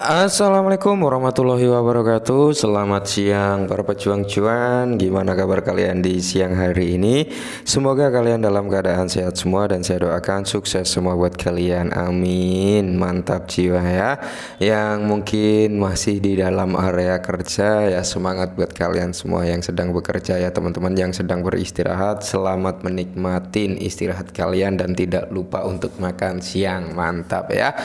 Assalamualaikum warahmatullahi wabarakatuh. Selamat siang para pejuang cuan. Gimana kabar kalian di siang hari ini? Semoga kalian dalam keadaan sehat semua dan saya doakan sukses semua buat kalian. Amin. Mantap jiwa ya. Yang mungkin masih di dalam area kerja ya, semangat buat kalian semua yang sedang bekerja ya, teman-teman yang sedang beristirahat. Selamat menikmatin istirahat kalian dan tidak lupa untuk makan siang. Mantap ya.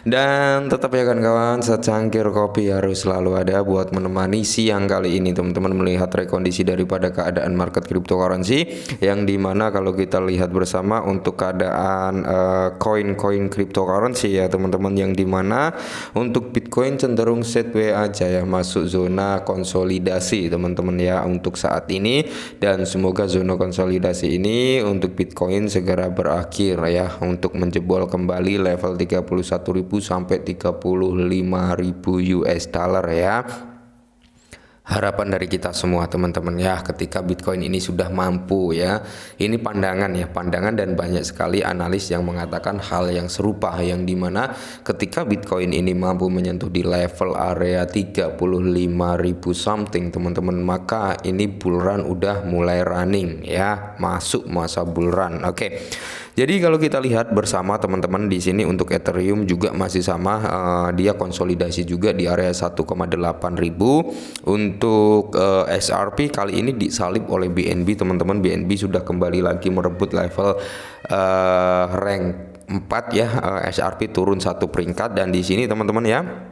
Dan tetap ya kawan-kawan, secangkir kopi harus selalu ada buat menemani siang kali ini teman-teman, melihat rekondisi daripada keadaan market cryptocurrency, yang dimana kalau kita lihat bersama untuk keadaan koin-koin cryptocurrency ya teman-teman, yang dimana untuk Bitcoin cenderung sideways aja ya, masuk zona konsolidasi teman-teman ya untuk saat ini, dan semoga zona konsolidasi ini untuk Bitcoin segera berakhir ya, untuk menjebol kembali level 31.000 sampai 35.000 US dollar ya. Harapan dari kita semua teman-teman ya, ketika Bitcoin ini sudah mampu ya, ini pandangan ya, pandangan dan banyak sekali analis yang mengatakan hal yang serupa, yang dimana ketika Bitcoin ini mampu menyentuh di level area 35.000 something teman-teman, maka ini bull run udah mulai running ya, masuk masa bull run. Oke. Jadi kalau kita lihat bersama teman-teman di sini untuk Ethereum juga masih sama, dia konsolidasi juga di area 1,8 ribu. Untuk XRP kali ini disalib oleh BNB teman-teman. BNB sudah kembali lagi merebut level rank 4 ya. XRP turun satu peringkat, dan di sini teman-teman ya,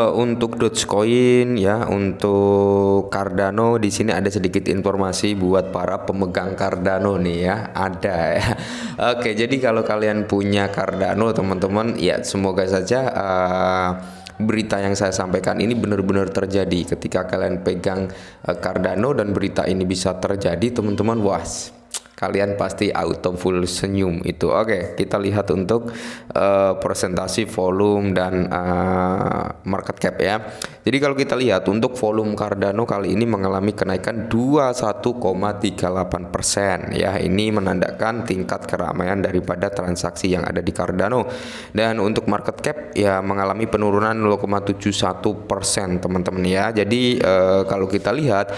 untuk Dogecoin ya, untuk Cardano di sini ada sedikit informasi buat para pemegang Cardano nih ya, ada ya. Oke, jadi kalau kalian punya Cardano teman-teman ya, semoga saja berita yang saya sampaikan ini benar-benar terjadi. Ketika kalian pegang Cardano dan berita ini bisa terjadi teman-teman, wah, kalian pasti auto full senyum itu. Oke, kita lihat untuk presentasi volume dan market cap ya. Jadi kalau kita lihat untuk volume Cardano kali ini mengalami kenaikan 21,38% ya. Ini menandakan tingkat keramaian daripada transaksi yang ada di Cardano. Dan untuk market cap ya mengalami penurunan 0,71% teman-teman ya. Jadi kalau kita lihat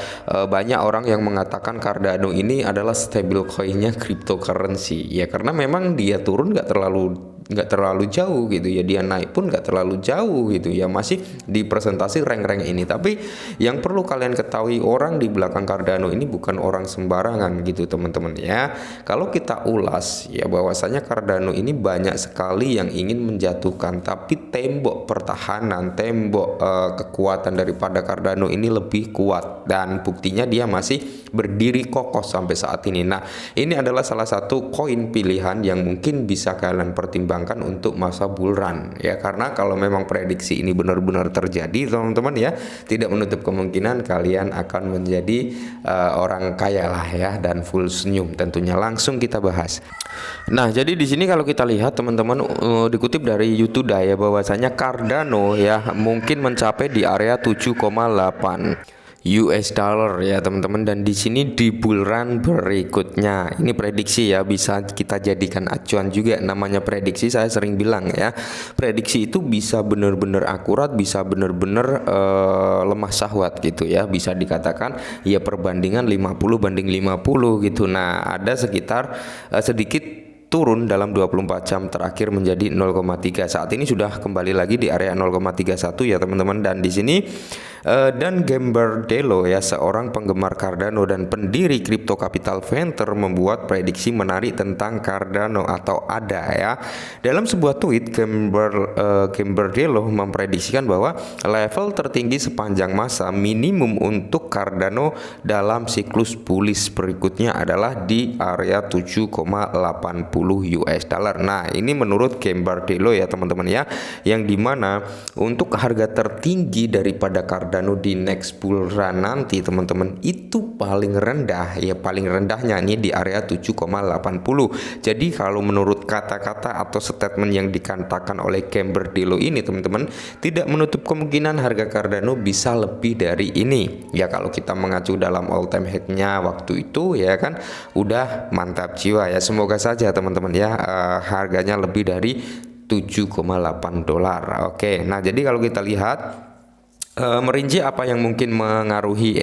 banyak orang yang mengatakan Cardano ini adalah stable coinnya cryptocurrency ya, karena memang dia turun nggak terlalu jauh gitu ya, dia naik pun nggak terlalu jauh gitu ya, masih di presentasi rank-rank ini. Tapi yang perlu kalian ketahui, orang di belakang Cardano ini bukan orang sembarangan gitu teman-teman ya. Kalau kita ulas ya, bahwasanya Cardano ini banyak sekali yang ingin menjatuhkan, tapi tembok pertahanan, tembok kekuatan daripada Cardano ini lebih kuat, dan buktinya dia masih berdiri kokoh sampai saat ini. Nah, ini adalah salah satu koin pilihan yang mungkin bisa kalian pertimbangkan untuk masa bull run ya, karena kalau memang prediksi ini benar-benar terjadi teman-teman ya, tidak menutup kemungkinan kalian akan menjadi orang kaya lah ya, dan full senyum tentunya. Langsung kita bahas. Nah, jadi di sini kalau kita lihat teman-teman, dikutip dari YouTube ya, bahwasanya Cardano ya mungkin mencapai di area 7,8 US dollar ya teman-teman, dan di sini di bull run berikutnya. Ini prediksi ya, bisa kita jadikan acuan juga. Namanya prediksi, saya sering bilang ya, prediksi itu bisa benar-benar akurat, bisa benar-benar lemah syahwat gitu ya, bisa dikatakan ya perbandingan 50/50 gitu. Nah, ada sekitar sedikit turun dalam 24 jam terakhir menjadi 0,3. Saat ini sudah kembali lagi di area 0,31 ya teman-teman. Dan di sini dan Gambardella ya, seorang penggemar Cardano dan pendiri Crypto Capital Venture, membuat prediksi menarik tentang Cardano atau ADA ya. Dalam sebuah tweet, Gambardella memprediksikan bahwa level tertinggi sepanjang masa minimum untuk Cardano dalam siklus bullish berikutnya adalah di area 7,80 US dollar. Nah, ini menurut Gambardella ya teman-teman ya, yang dimana untuk harga tertinggi daripada Cardano di next bull run nanti teman-teman itu paling rendah ya, paling rendahnya ini di area 7,80. Jadi kalau menurut kata-kata atau statement yang dikatakan oleh Gambardella ini teman-teman, tidak menutup kemungkinan harga Cardano bisa lebih dari ini ya. Kalau kita mengacu dalam all time high-nya waktu itu ya kan, udah mantap jiwa ya. Semoga saja teman-teman ya harganya lebih dari 7,8 dolar. Oke, nah jadi kalau kita lihat merinci apa yang mungkin mengaruhi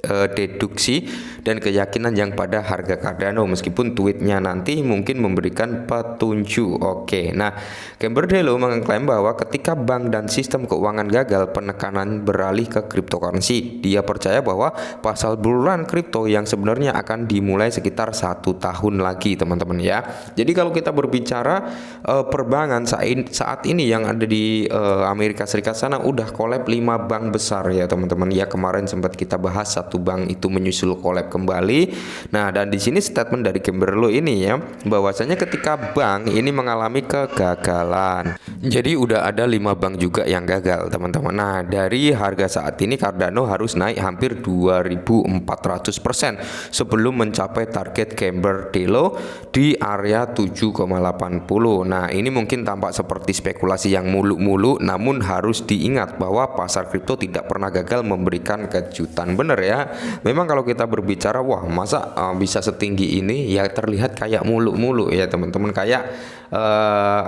deduksi dan keyakinan yang pada harga Cardano, meskipun tweetnya nanti mungkin memberikan petunjuk. Oke, nah Gambardella mengklaim bahwa ketika bank dan sistem keuangan gagal, penekanan beralih ke cryptocurrency. Dia percaya bahwa pasar bull run kripto yang sebenarnya akan dimulai sekitar 1 tahun lagi, teman-teman ya. Jadi kalau kita berbicara perbankan saat ini yang ada di Amerika Serikat sana udah collab 5 bank besar ya teman-teman ya. Kemarin sempat kita bahas satu bank itu menyusul collab kembali. Nah, dan di sini statement dari Gambardella ini ya, bahwasanya ketika bank ini mengalami kegagalan. Jadi udah ada 5 bank juga yang gagal, teman-teman. Nah, dari harga saat ini Cardano harus naik hampir 2400% sebelum mencapai target Gambardella di area 7,80. Nah, ini mungkin tampak seperti spekulasi yang muluk-muluk, namun harus diingat bahwa pasar kripto tidak pernah gagal memberikan kejutan. Bener ya. Memang kalau kita berbicara, wah masa bisa setinggi ini, ya terlihat kayak muluk-muluk ya teman-teman, kayak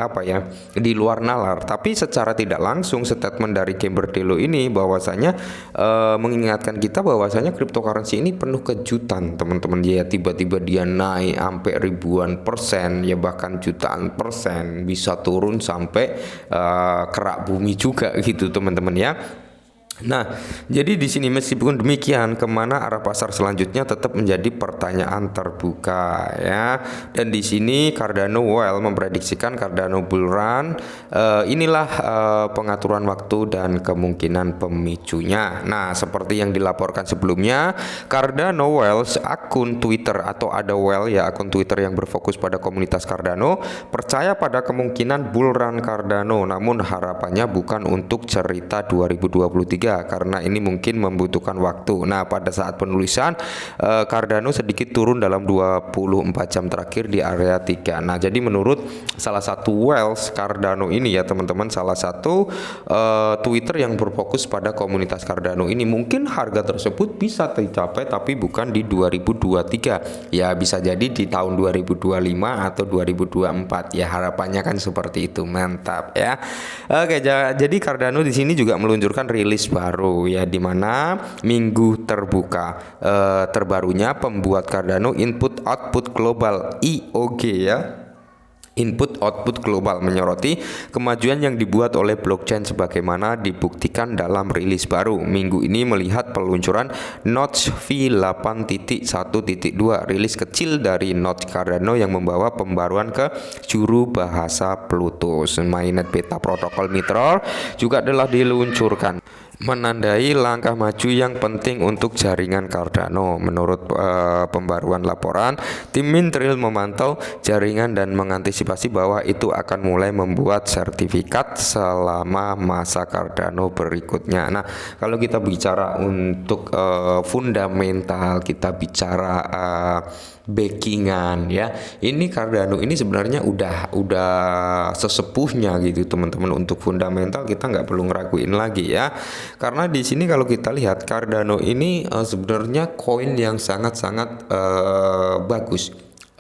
apa ya, di luar nalar. Tapi secara tidak langsung statement dari Gambardella ini bahwasanya mengingatkan kita bahwasanya cryptocurrency ini penuh kejutan, teman-teman ya. Tiba-tiba dia naik sampai ribuan persen, ya bahkan jutaan persen, bisa turun sampai kerak bumi juga gitu, teman-teman ya. Nah, jadi di sini meskipun demikian, kemana arah pasar selanjutnya tetap menjadi pertanyaan terbuka ya. Dan di sini Cardano Well memprediksikan Cardano Bull Run inilah pengaturan waktu dan kemungkinan pemicunya. Nah, seperti yang dilaporkan sebelumnya, Cardano Well akun Twitter atau ada Well ya, akun Twitter yang berfokus pada komunitas Cardano, percaya pada kemungkinan Bull Run Cardano, namun harapannya bukan untuk cerita 2023 karena ini mungkin membutuhkan waktu. Nah, pada saat penulisan Cardano sedikit turun dalam 24 jam terakhir di area 3. Nah, jadi menurut salah satu Wells Cardano ini ya teman-teman, salah satu Twitter yang berfokus pada komunitas Cardano ini, mungkin harga tersebut bisa tercapai tapi bukan di 2023. Ya bisa jadi di tahun 2025 atau 2024 ya, harapannya kan seperti itu. Mantap ya. Oke, jadi Cardano di sini juga meluncurkan rilis baru ya, dimana minggu terbuka terbarunya pembuat Cardano Input Output Global IOG ya, Input Output Global, menyoroti kemajuan yang dibuat oleh blockchain sebagaimana dibuktikan dalam rilis baru. Minggu ini melihat peluncuran Notch V8.1.2, rilis kecil dari Notch Cardano yang membawa pembaruan ke juru bahasa Plutus. Mainnet beta protokol Mitral juga telah diluncurkan, menandai langkah maju yang penting untuk jaringan Cardano. Menurut pembaruan laporan, tim Mintril memantau jaringan dan mengantisipasi bahwa itu akan mulai membuat sertifikat selama masa Cardano berikutnya. Nah, kalau kita bicara untuk fundamental, kita bicara backingan ya, ini Cardano ini sebenarnya udah sesepuhnya gitu teman-teman. Untuk fundamental kita nggak perlu ngeraguin lagi ya, karena di sini kalau kita lihat Cardano ini sebenarnya koin yang sangat-sangat bagus.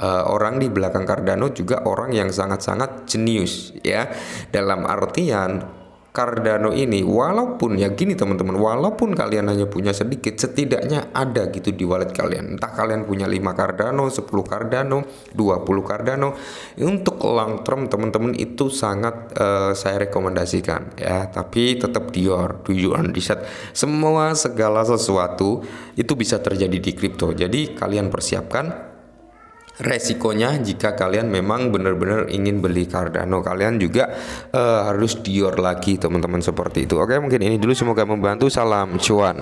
Orang di belakang Cardano juga orang yang sangat-sangat jenius ya, dalam artian Cardano ini walaupun ya gini teman-teman, walaupun kalian hanya punya sedikit, setidaknya ada gitu di wallet kalian. Entah kalian punya 5 Cardano, 10 Cardano, 20 Cardano, untuk long term teman-teman itu sangat saya rekomendasikan ya. Tapi tetap do your own research. Semua segala sesuatu itu bisa terjadi di kripto. Jadi kalian persiapkan resikonya jika kalian memang benar-benar ingin beli Cardano. Kalian juga harus dior lagi teman-teman, seperti itu. Oke, mungkin ini dulu, semoga membantu. Salam cuan.